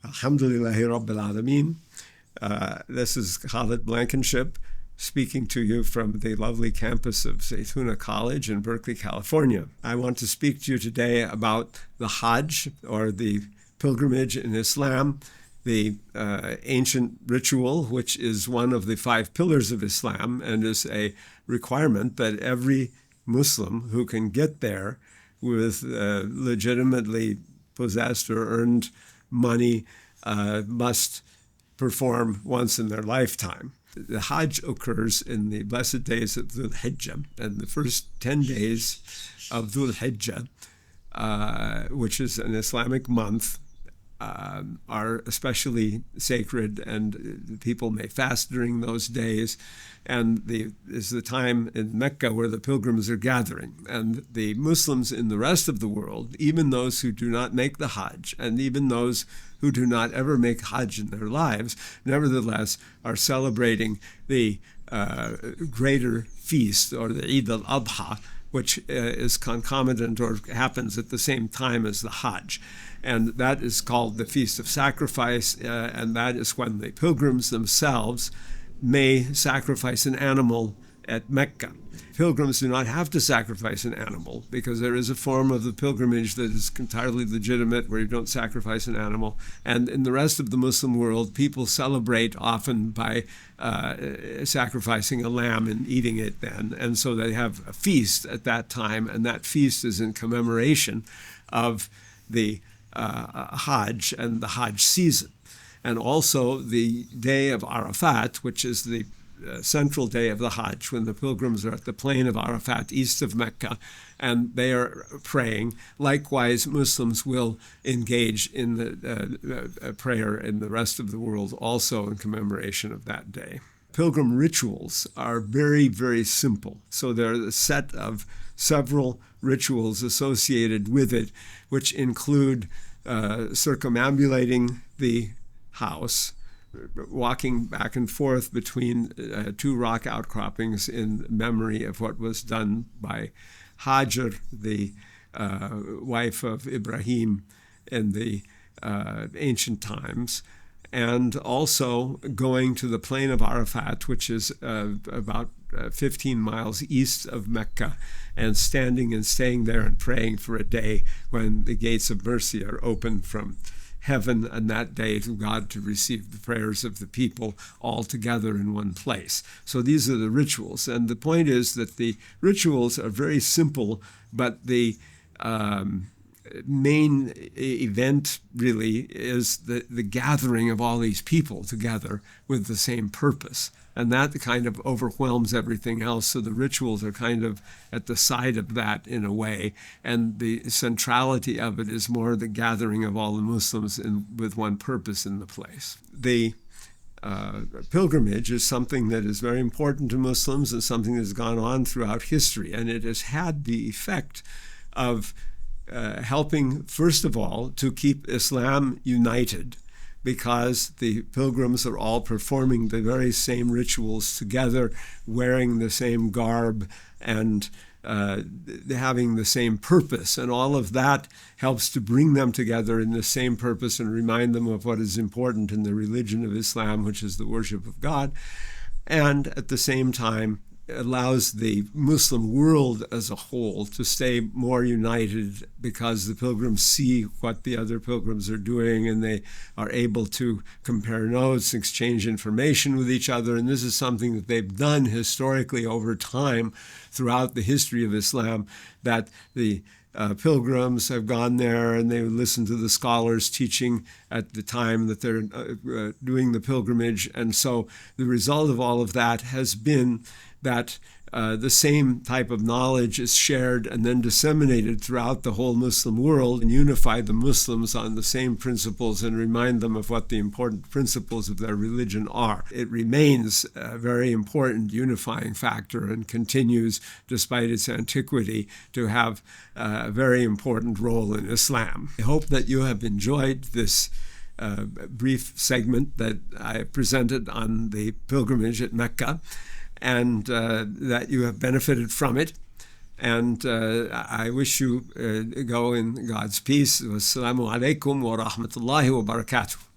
Alhamdulillahi Rabbil Alameen. This is Khalid Blankinship speaking to you from the lovely campus of Zaytuna College in Berkeley, California. I want to speak to you today about the Hajj, or the pilgrimage in Islam, the ancient ritual, which is one of the 5 pillars of Islam and is a requirement that every Muslim who can get there with legitimately possessed or earned money must perform once in their lifetime. The Hajj occurs in the blessed days of Dhul Hijjah, and the first 10 days of Dhul Hijjah, which is an Islamic month, are especially sacred, and people may fast during those days. And is the time in Mecca where the pilgrims are gathering. And the Muslims in the rest of the world, even those who do not make the Hajj, and even those who do not ever make Hajj in their lives, nevertheless are celebrating the greater feast, or the Eid al-Adha, which is concomitant or happens at the same time as the Hajj. And that is called the Feast of Sacrifice, and that is when the pilgrims themselves may sacrifice an animal at Mecca. Pilgrims do not have to sacrifice an animal, because there is a form of the pilgrimage that is entirely legitimate where you don't sacrifice an animal. And in the rest of the Muslim world, people celebrate often by sacrificing a lamb and eating it then. And so they have a feast at that time, and that feast is in commemoration of the Hajj and the Hajj season. And also the day of Arafat, which is the central day of the Hajj, when the pilgrims are at the plain of Arafat east of Mecca, and they are praying. Likewise, Muslims will engage in the prayer in the rest of the world also in commemoration of that day. Pilgrim rituals are very, very simple. So they're a set of several rituals associated with it, which include circumambulating the house, walking back and forth between 2 rock outcroppings in memory of what was done by Hajar, the wife of Ibrahim in the ancient times, and also going to the plain of Arafat, which is about 15 miles east of Mecca, and standing and staying there and praying for a day when the gates of mercy are open from heaven, and that day to God to receive the prayers of the people all together in one place. So these are the rituals. And the point is that the rituals are very simple, but the main event really is the gathering of all these people together with the same purpose. And that kind of overwhelms everything else. So the rituals are kind of at the side of that in a way. And the centrality of it is more the gathering of all the Muslims with one purpose in the place. The pilgrimage is something that is very important to Muslims and something that has gone on throughout history. And it has had the effect of helping, first of all, to keep Islam united, because the pilgrims are all performing the very same rituals together, wearing the same garb, and having the same purpose. And all of that helps to bring them together in the same purpose and remind them of what is important in the religion of Islam, which is the worship of God. And at the same time, allows the Muslim world as a whole to stay more united, because the pilgrims see what the other pilgrims are doing, and they are able to compare notes, exchange information with each other. And this is something that they've done historically over time throughout the history of Islam, that the pilgrims have gone there and they listen to the scholars teaching at the time that they're doing the pilgrimage. And so the result of all of that has been that the same type of knowledge is shared and then disseminated throughout the whole Muslim world, and unify the Muslims on the same principles and remind them of what the important principles of their religion are. It remains a very important unifying factor and continues, despite its antiquity, to have a very important role in Islam. I hope that you have enjoyed this brief segment that I presented on the pilgrimage at Mecca, and that you have benefited from it. And I wish you go in God's peace. Wassalamu alaikum wa rahmatullahi wa barakatuh.